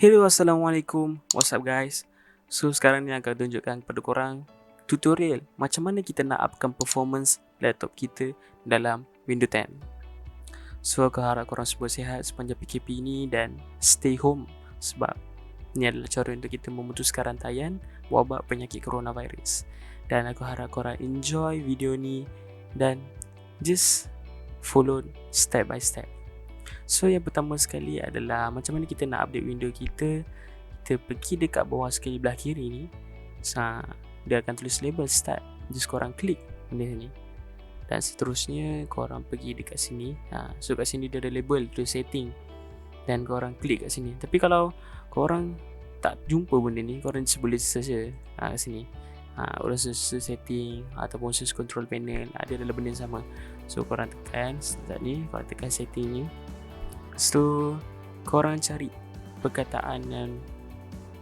Hello, Assalamualaikum. What's up guys? So sekarang ni akan tunjukkan kepada korang tutorial macam mana kita nak upkan performance laptop kita dalam Windows 10. So aku harap korang semua sihat sepanjang PKP ini dan stay home sebab ni adalah cara untuk kita memutuskan rantaian wabak penyakit coronavirus. Dan aku harap korang enjoy video ni dan just follow step by step. So yang pertama sekali adalah macam mana kita nak update window kita. Kita pergi dekat bawah sekali belah kiri ni. Dia akan tulis label start. Just korang klik benda ni. Dan seterusnya korang pergi dekat sini. So kat sini dia ada label tulis setting. Dan korang klik kat sini. Tapi kalau korang tak jumpa benda ni, korang just boleh search je kat sini. Orang search setting ataupun search control panel, ada dalam benda yang sama. So korang tekan start ni, korang tekan setting ni. So korang cari perkataan yang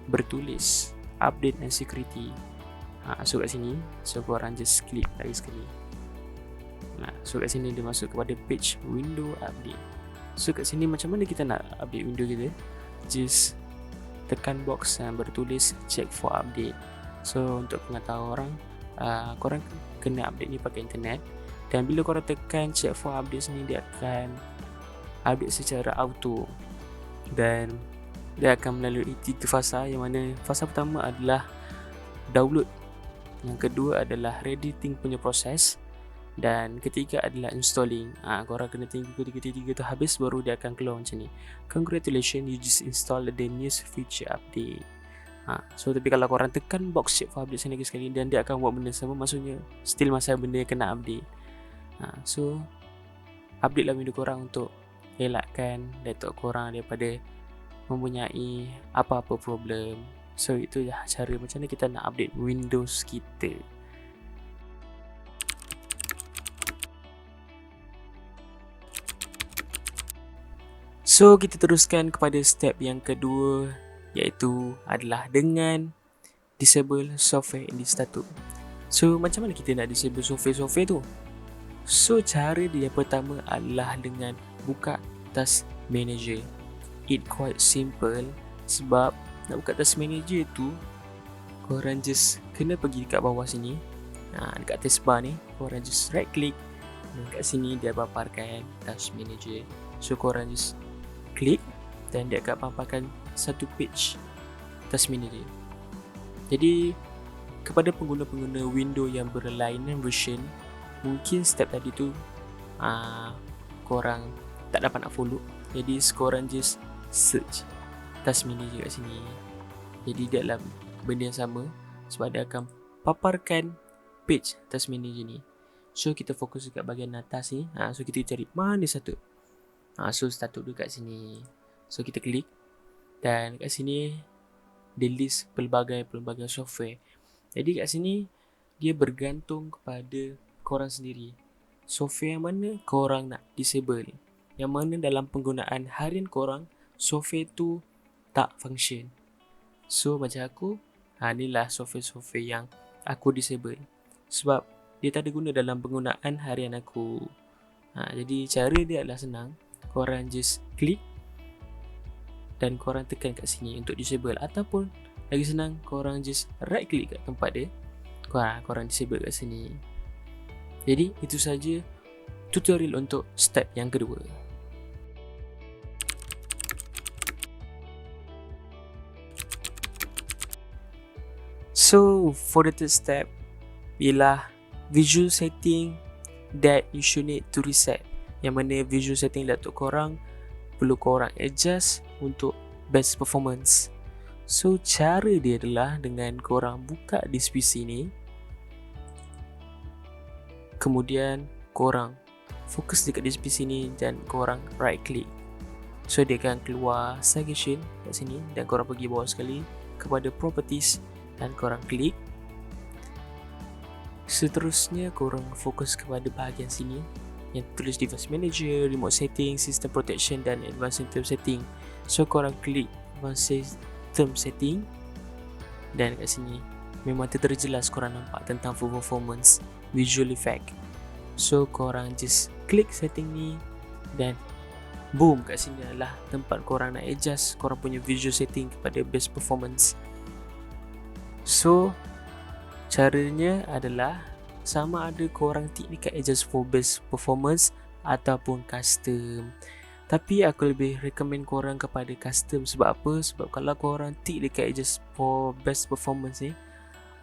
bertulis update and security. So kat sini, so korang just klik lagi sekali. So kat sini dia masuk kepada page window update. So kat sini macam mana kita nak update window kita? Just tekan box yang bertulis check for update. So untuk pengetahuan orang, korang kena update ni pakai internet. Dan bila korang tekan check for update ni, dia akan update secara auto dan dia akan melalui 3 fasa, yang mana fasa pertama adalah download, yang kedua adalah editing punya proses, dan ketiga adalah installing. Korang kena tunggu ketiga-tiga tu habis baru dia akan keluar macam ni. Congratulations, you just install the newest feature update. So tapi kalau korang tekan box check for update sini sekali dan dia akan buat benda sama, maksudnya still masa benda kena update. So update lah window korang untuk elakkan laptop korang daripada mempunyai apa-apa problem. So itu lah cara macam mana kita nak update Windows kita. So kita teruskan kepada step yang kedua, iaitu adalah dengan disable software in status. So macam mana kita nak disable software tu? So cara dia yang pertama adalah dengan buka task manager. It quite simple, sebab nak buka task manager tu korang just kena pergi dekat bawah sini. Dekat taskbar ni korang just right click, dan kat sini dia paparkan task manager. So korang just klik dan dia akan paparkan satu page task manager. Jadi kepada pengguna-pengguna window yang berlainan version, mungkin step tadi tu korang tak dapat nak follow. Jadi korang just search task manager kat sini. Jadi dia adalah benda yang sama, sebab dia akan paparkan page task manager ni. So kita fokus dekat bahagian atas ni. So kita cari mana satu. So status dulu kat sini. So kita klik, dan kat sini dia list pelbagai software. Jadi kat sini dia bergantung kepada korang sendiri. Software yang mana korang nak disable, yang mana dalam penggunaan harian korang software tu tak function. So macam aku, inilah software-software yang aku disable, sebab dia tak ada guna dalam penggunaan harian aku. Jadi cara dia adalah senang. Korang just klik dan korang tekan kat sini untuk disable, ataupun lagi senang korang just right click kat tempat dia, korang disable kat sini. Jadi itu saja tutorial untuk step yang kedua. So for the third step ialah visual setting that you should need to reset, yang mana visual setting laptop korang perlu korang adjust untuk best performance. So cara dia adalah dengan korang buka disk PC ni, kemudian korang fokus dekat disk PC ni dan korang right click. So dia akan keluar suggestion kat sini, dan korang pergi bawah sekali kepada properties dan korang klik. Seterusnya korang fokus kepada bahagian sini yang tulis device manager, remote setting, system protection dan advanced system setting. So korang klik advanced system setting, dan kat sini memang terjelas korang nampak tentang full performance visual effect. So korang just klik setting ni dan Boom, kat sini adalah tempat korang nak adjust korang punya visual setting kepada best performance. So, caranya adalah sama ada korang tik dekat adjust for best performance ataupun custom. Tapi aku lebih recommend korang kepada custom. Sebab apa? Sebab kalau korang tik dekat adjust for best performance ni,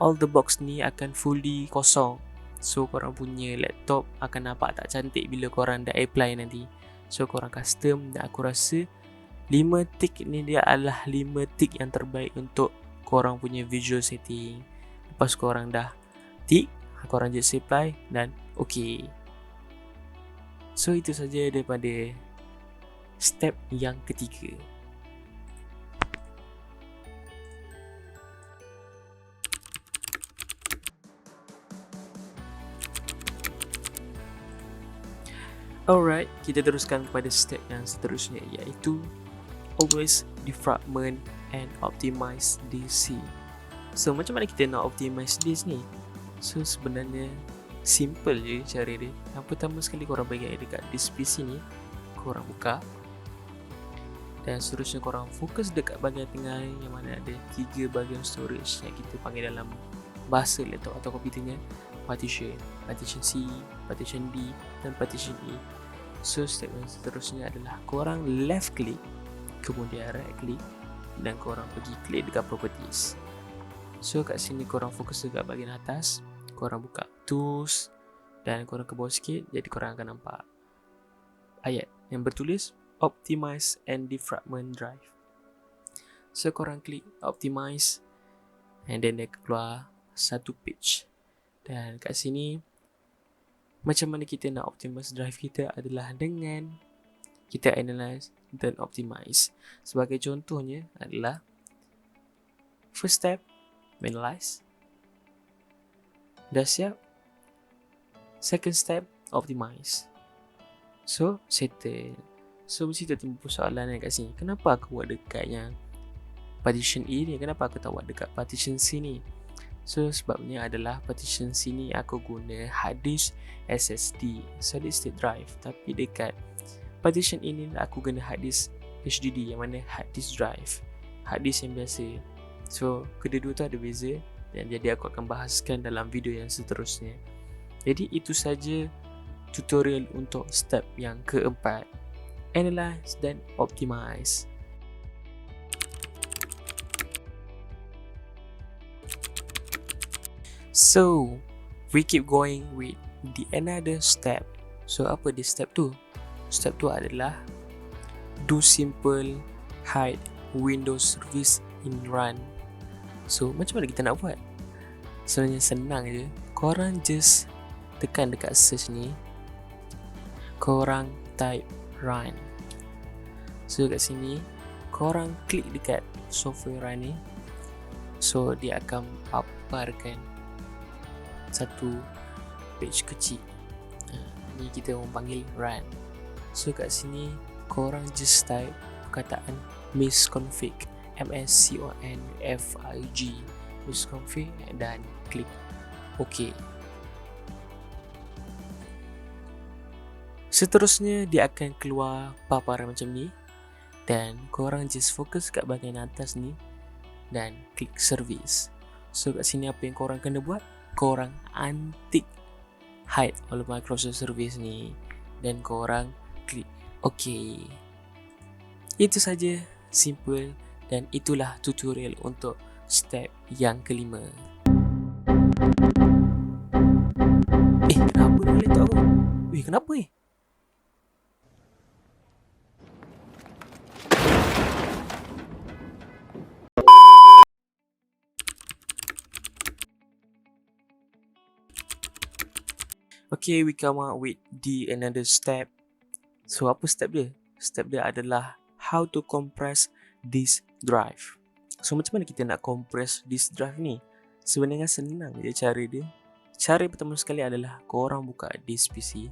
all the box ni akan fully kosong. So korang punya laptop akan nampak tak cantik bila korang dah apply nanti. So korang custom, dan aku rasa 5 tick ni dia adalah 5 tick yang terbaik untuk korang punya visual setting. Lepas korang dah tick, korang just apply dan okay. So itu saja daripada step yang ketiga. Alright, kita teruskan kepada step yang seterusnya, iaitu always defragment and optimize DC. So macam mana kita nak optimize this ni? So sebenarnya simple je cara dia. Yang pertama sekali korang bagi dekat disk PC ni, korang buka, dan seterusnya korang fokus dekat bahagian tengah yang mana ada 3 bahagian storage yang kita panggil dalam bahasa laptop atau komputernya partition C, partition D dan partition E. So step yang seterusnya adalah korang left click, kemudian right click, dan korang pergi klik dekat properties. So kat sini korang fokus dekat bahagian atas, korang buka tools dan korang ke bawah sikit, jadi korang akan nampak ayat yang bertulis optimize and defragment drive. So korang klik optimize and then dia keluar satu page. Dan kat sini macam mana kita nak optimize drive kita adalah dengan kita analyze dan optimize. Sebagai contohnya adalah first step, analyze. Dah siap? Second step, optimize. So, settle. So, mesti timbul persoalan kat sini. Kenapa aku buat dekat yang partition E ni? Kenapa aku tak buat dekat partition C ni? So, sebabnya adalah partition C ni aku guna hard disk SSD, solid state drive. Tapi dekat partition ini aku guna hard disk HDD, yang mana hard disk drive, hard disk yang biasa. So kedua-dua tu ada beza, dan jadi aku akan bahaskan dalam video yang seterusnya. Jadi itu saja tutorial untuk step yang keempat, analyze dan optimize. So we keep going with the another step. So apa di step tu? Step tu adalah do simple hide Windows service in run. So macam mana kita nak buat? Sebenarnya senang je. Korang just tekan dekat search ni, korang type run. So kat sini korang klik dekat software run ni. So dia akan paparkan satu page kecil. Ni kita orang panggil run. So kat sini korang just type perkataan misconfig, MSCONFIG, misconfig, dan klik OK. Seterusnya dia akan keluar paparan macam ni, dan korang just fokus kat bahagian atas ni dan klik service. So kat sini apa yang korang kena buat? Korang untick hide all Microsoft service ni dan korang klik OK. Itu saja, simple, dan itulah tutorial untuk step yang kelima. Kenapa ni laptop aku? Kenapa ni? Okay, we come out with the another step. So apa step dia? Step dia adalah how to compress this drive. So macam mana kita nak compress this drive ni? Sebenarnya senang je cara dia. Cara pertama sekali adalah korang buka disk PC.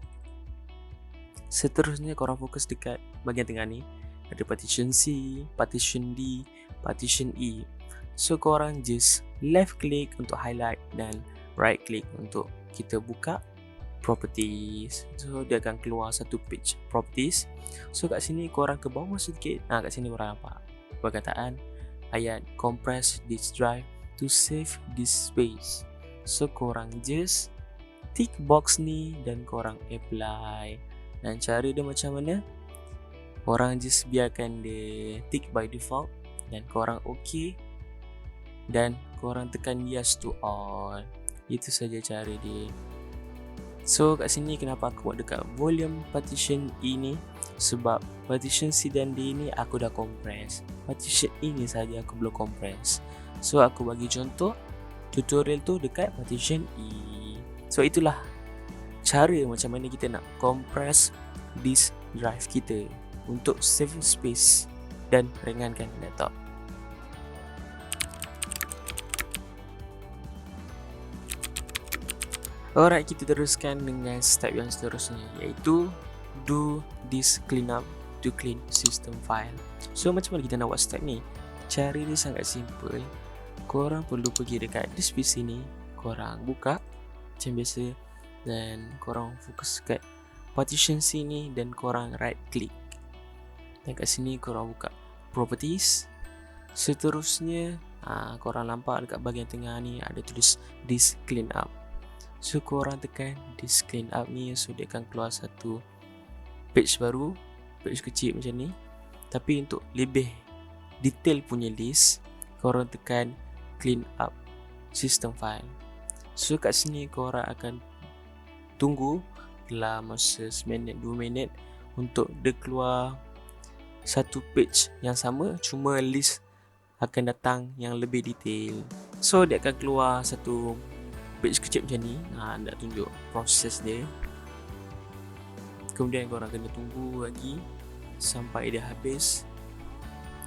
Seterusnya korang fokus dekat bahagian tengah ni. Ada partition C, partition D, partition E. So korang just left click untuk highlight dan right click untuk kita buka properties. So dia akan keluar satu page properties. So kat sini korang ke bawah sedikit. Kat sini korang nampak perkataan ayat compress this drive to save this space. So korang just tick box ni dan korang apply. Dan cara dia macam mana? Korang just biarkan dia tick by default dan korang OK dan korang tekan yes to all. Itu saja cara dia. So kat sini kenapa aku buat dekat volume partition E ni? Sebab partition C dan D ni aku dah compress. Partition E ni saja aku belum compress. So aku bagi contoh tutorial tu dekat partition E. So itulah cara macam mana kita nak compress disk drive kita untuk save space dan ringankan laptop. Alright, kita teruskan dengan step yang seterusnya, iaitu do disk cleanup to clean system file. So macam mana kita nak buat step ni? Cara dia sangat simple. Korang perlu pergi dekat disk PC ni, korang buka macam biasa dan korang fokus kat partition C ni dan korang right click. Dan kat sini korang buka properties. Seterusnya korang nampak dekat bahagian tengah ni ada tulis disk cleanup. So korang tekan disk cleanup ni, so dia akan keluar satu page baru, page kecil macam ni. Tapi untuk lebih detail punya list, korang tekan clean up system file. So kat sini korang akan tunggu dalam masa 1 minit 2 minit untuk dia keluar satu page yang sama, cuma list akan datang yang lebih detail. So dia akan keluar satu page kecil macam ni. Nak tunjuk proses dia. Kemudian korang kena tunggu lagi sampai dia habis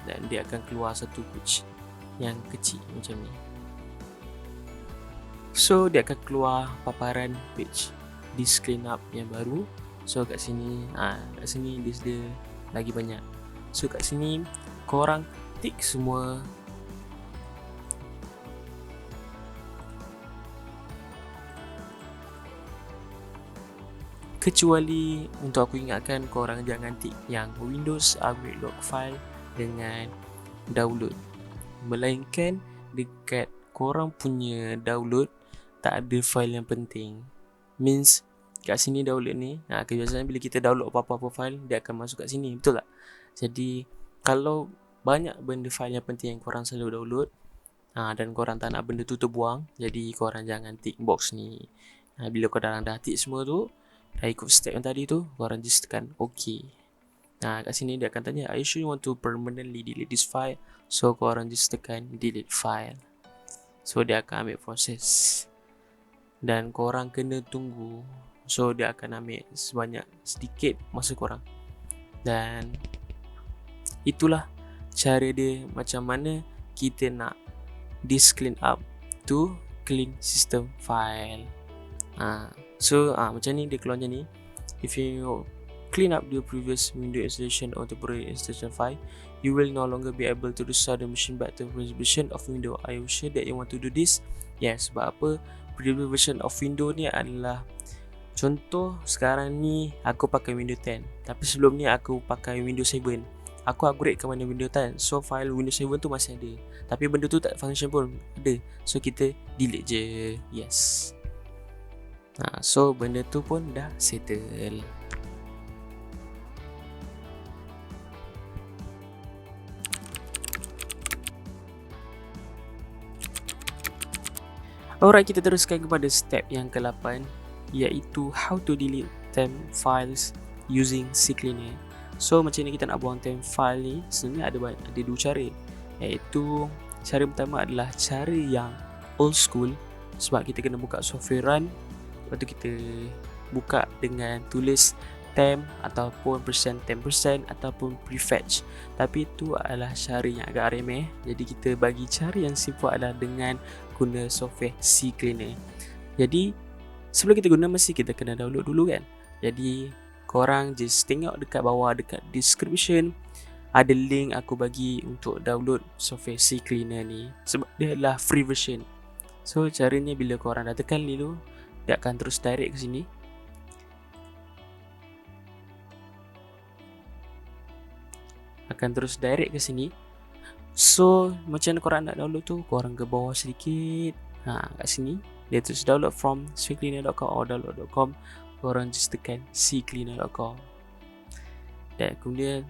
dan dia akan keluar satu page yang kecil macam ni. So dia akan keluar paparan page disk cleanup yang baru. So kat sini disk dia lagi banyak. So kat sini korang tick semua kecuali untuk aku ingatkan korang jangan tick yang Windows upgrade log file dengan download, melainkan dekat korang punya download tak ada file yang penting. Means kat sini download ni, kebiasaan bila kita download apa-apa file dia akan masuk kat sini, betul tak? Jadi kalau banyak benda file yang penting yang korang selalu download dan korang tak nak benda tu terbuang, jadi korang jangan tick box ni. Bila korang dah tick semua tu, dah ikut step yang tadi tu, korang just tekan OK. Kat sini dia akan tanya, are you sure you want to permanently delete this file? So korang just tekan delete file. So dia akan ambil proses dan korang kena tunggu. So dia akan ambil sedikit masa korang. Dan itulah cara dia macam mana kita nak disk clean up to clean system file. So macam ni dia keluar macam ni. If you clean up the previous window installation or temporary installation file, you will no longer be able to restore the machine back to the previous version of window. Are you sure that you want to do this? Yes, sebab apa? Previous version of window ni adalah, contoh sekarang ni aku pakai Windows 10, tapi sebelum ni aku pakai Windows 7. Aku upgrade ke mana Windows 10, so file Windows 7 tu masih ada, tapi benda tu tak function pun ada. So kita delete je. Yes. So benda tu pun dah settle. Alright, kita teruskan kepada step yang ke-8, iaitu how to delete temp files using CCleaner. So macam ni kita nak buang temp file ni, sebenarnya ada dua cara. Iaitu cara pertama adalah cara yang old school, sebab kita kena buka software run, lepas tu kita buka dengan tulis temp ataupun %10% ataupun prefetch. Tapi itu adalah cara yang agak remeh. Jadi kita bagi cara yang simple adalah dengan guna software CCleaner. Jadi sebelum kita guna mesti kita kena download dulu kan. Jadi korang just tengok dekat bawah dekat description, ada link aku bagi untuk download software CCleaner ni, sebab dia adalah free version. So caranya bila korang dah tekan dulu, dia akan terus direct ke sini. akan terus direct ke sini. So macam mana korang nak download tu, korang ke bawah sedikit, kat sini dia terus download from ccleaner.com or download.com. Korang just tekan ccleaner.com dan kemudian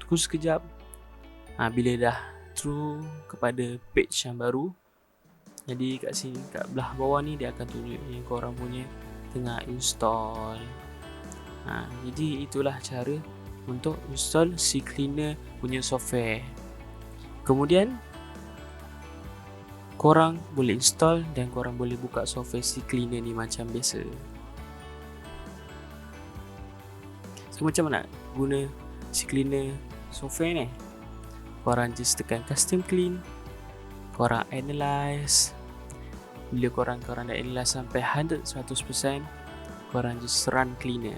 tunggu sekejap. Bila dah through kepada page yang baru, jadi kat sini, kat belah bawah ni dia akan tunjuk yang korang punya tengah install. Jadi itulah cara untuk install ccleaner punya software. Kemudian korang boleh install dan korang boleh buka software ccleaner ni macam biasa. So macam mana guna ccleaner software ni? Korang just tekan custom clean, korang analyze. Bila korang dah analyze sampai 100%, korang just run cleaner.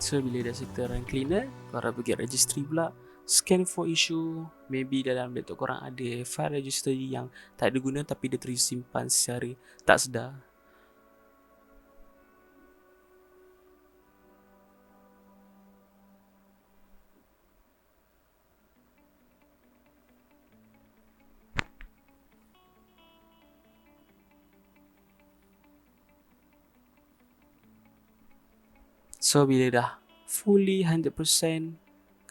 So bila dah settle run cleaner, korang pergi registry pula, scan for issue. Maybe dalam laptop korang ada file registry yang tak ada guna tapi dia tersimpan secara tak sedar. So bila dah fully 100%,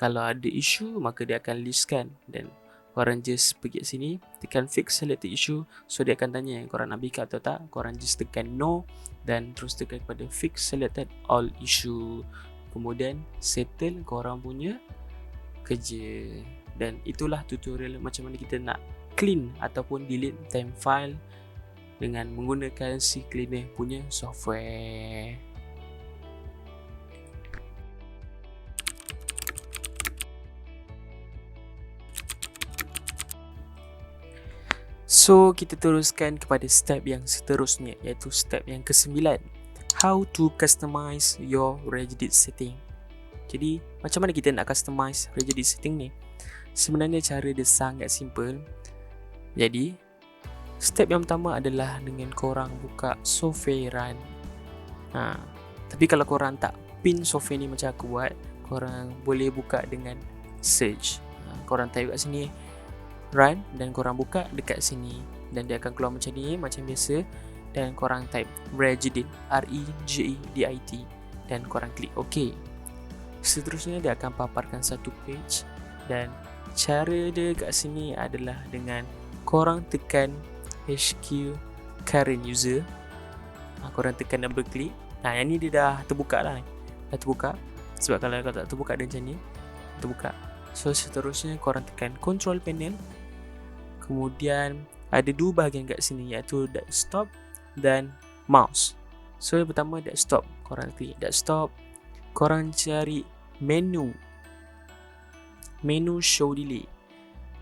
kalau ada issue maka dia akan listkan dan korang just pergi kat sini, tekan fix selected issue. So dia akan tanya korang nak backup atau tak. Korang just tekan no dan terus tekan kepada fix selected all issue. Kemudian settle korang punya kerja. Dan itulah tutorial macam mana kita nak clean ataupun delete temp file dengan menggunakan ccleaner punya software. So kita teruskan kepada step yang seterusnya, iaitu step yang ke-9, how to customize your Regedit setting. Jadi macam mana kita nak customize Regedit setting ni? Sebenarnya cara dia sangat simple. Jadi step yang pertama adalah dengan korang buka software run. Tapi kalau korang tak pin software ni macam aku buat, korang boleh buka dengan search. Korang type kat sini run dan korang buka dekat sini dan dia akan keluar macam ni, macam biasa. Dan korang type Regedit, REGEDIT, dan korang klik OK. Seterusnya dia akan paparkan satu page dan cara dia kat sini adalah dengan korang tekan HQ current user. Korang tekan double click. Yang ni dia dah terbuka lah. Dah terbuka. Sebab kalau tak terbuka dia macam ni, terbuka. So seterusnya korang tekan control panel. Kemudian ada dua bahagian kat sini, iaitu desktop dan mouse. So yang pertama desktop, korang klik desktop. Korang cari menu show delay.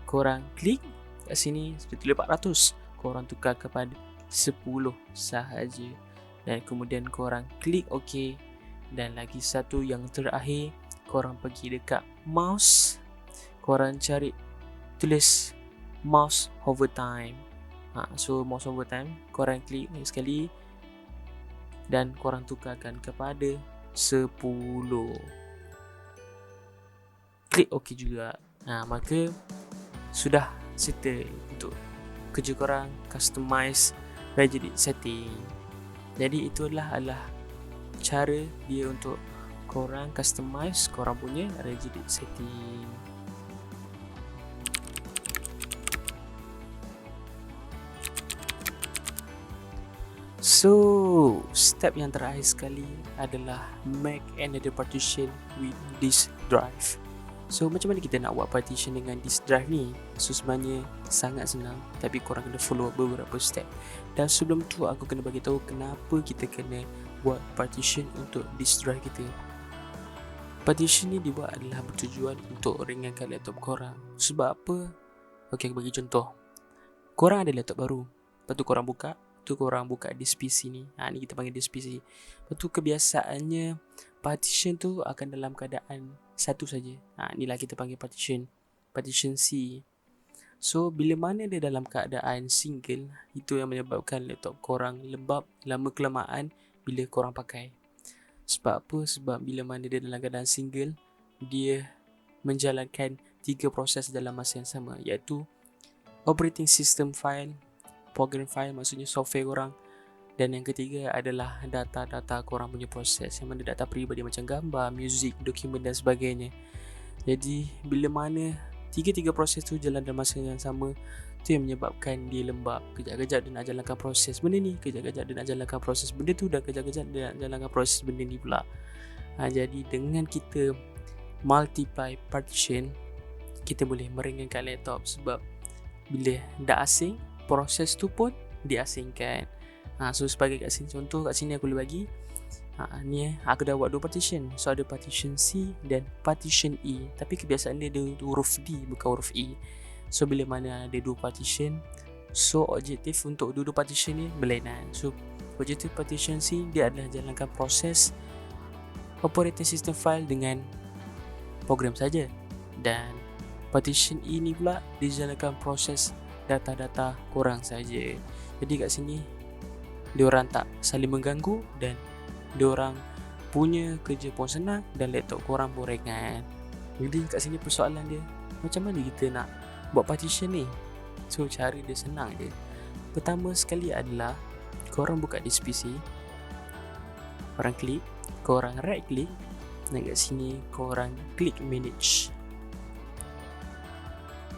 Korang klik kat sini seperti 400. Korang tukar kepada 10 sahaja. Dan kemudian korang klik OK. Dan lagi satu yang terakhir, korang pergi dekat mouse. Korang cari tulis mouse hover time. So mouse hover time korang klik lagi sekali dan korang tukarkan kepada 10. Klik OK juga. Maka sudah settle untuk kerja korang customize Regedit setting. Jadi itulah adalah cara dia untuk korang customize korang punya Regedit setting. So, step yang terakhir sekali adalah make another partition with disk drive. So, macam mana kita nak buat partition dengan disk drive ni? So, sebenarnya sangat senang, tapi korang kena follow beberapa step. Dan sebelum tu, aku kena bagi tahu kenapa kita kena buat partition untuk disk drive kita. Partition ni dibuat adalah bertujuan untuk ringankan laptop korang. Sebab apa? Okey, aku bagi contoh. Korang ada laptop baru, lepas tu korang buka disk PC ni. Ni kita panggil disk PC. Lepas tu kebiasaannya partition tu akan dalam keadaan satu saja. Inilah kita panggil partition C. So bila mana dia dalam keadaan single, itu yang menyebabkan laptop korang lembab lama kelamaan bila korang pakai. Sebab apa? Sebab bila mana dia dalam keadaan single, dia menjalankan 3 proses dalam masa yang sama, iaitu operating system file, program file maksudnya software korang, dan yang ketiga adalah data-data korang punya proses, yang mana data peribadi macam gambar, muzik, dokumen dan sebagainya. Jadi bila mana 3 proses tu jalan dalam masa yang sama, tu yang menyebabkan dia lembab. Kejap-kejap dia nak jalankan proses benda ni, kejap-kejap dia nak jalankan proses benda tu, dan kejap-kejap dia nak jalankan proses benda ni pula. Jadi dengan kita multiply partition, kita boleh meringankan laptop. Sebab bila dah asing, proses tu pun diasingkan. So sebagai kat sini, contoh kat sini aku boleh bagi ni aku dah buat 2 partition. So ada partition C dan partition E, tapi kebiasaan dia huruf D bukan huruf E. So bila mana ada 2 partition, so objektif untuk 2 partition ni berlainan. So objektif partition C dia adalah jalankan proses operating system file dengan program saja, dan partition E ni pula dijalankan proses data-data korang saja. Jadi kat sini diorang tak saling mengganggu dan diorang punya kerja pun senang dan laptop korang pun ringan. Jadi kat sini persoalan dia, macam mana kita nak buat partition ni? So cara dia senang je. Pertama sekali adalah korang buka disk PC, korang klik, korang right click, dan kat sini korang klik manage.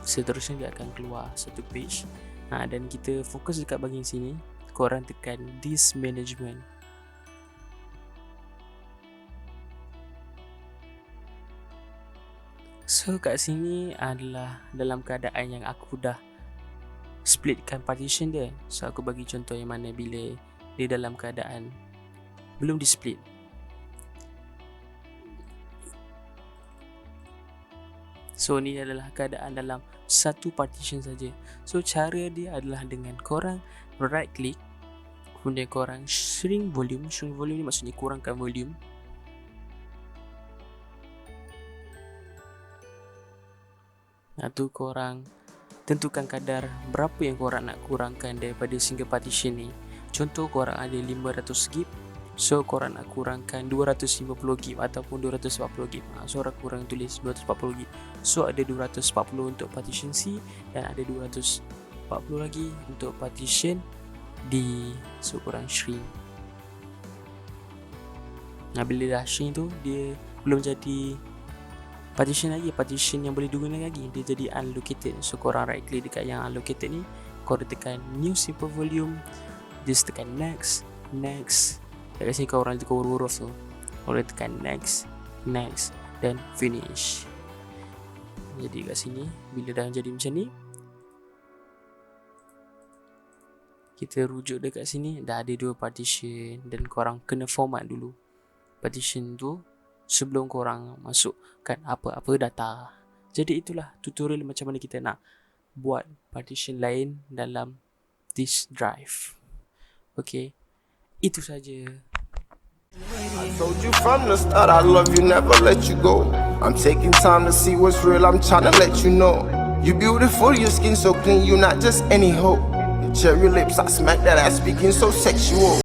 Seterusnya dia akan keluar satu page. Dan kita fokus dekat bahagian sini, korang tekan disk management. So kat sini adalah dalam keadaan yang aku dah splitkan partition dia. So aku bagi contoh yang mana bila dia dalam keadaan belum di split. So ni adalah keadaan dalam satu partition saja. So cara dia adalah dengan korang right click, kemudian korang shrink volume. Shrink volume ni maksudnya kurangkan volume. Tu korang tentukan kadar berapa yang korang nak kurangkan daripada single partition ni. Contoh korang ada 500 GB, so korang nak kurangkan 250 GB ataupun 240 GB. So korang tulis 240 GB. So ada 240 untuk partition C dan ada 240 lagi untuk partition D. So korang shrink. Bila dah shrink tu, dia belum jadi partition lagi, partition yang boleh digunakan lagi, dia jadi unallocated. So korang right click dekat yang unallocated ni, korang tekan new simple volume, just tekan next. Dekat sini korang tekan huruf tu, korang tekan next dan finish. Jadi kat sini bila dah jadi macam ni, kita rujuk dekat sini, dah ada 2 partition, dan korang kena format dulu partition tu sebelum korang masukkan apa-apa data. Jadi itulah tutorial macam mana kita nak buat partition lain dalam disk drive. Okay, itu saja. I told you from the start I love you, never let you go. I'm taking time to see what's real, I'm trying to let you know. You beautiful, your skin so clean, you not just any hoe. Your cherry lips, I smack that ass speaking so sexual.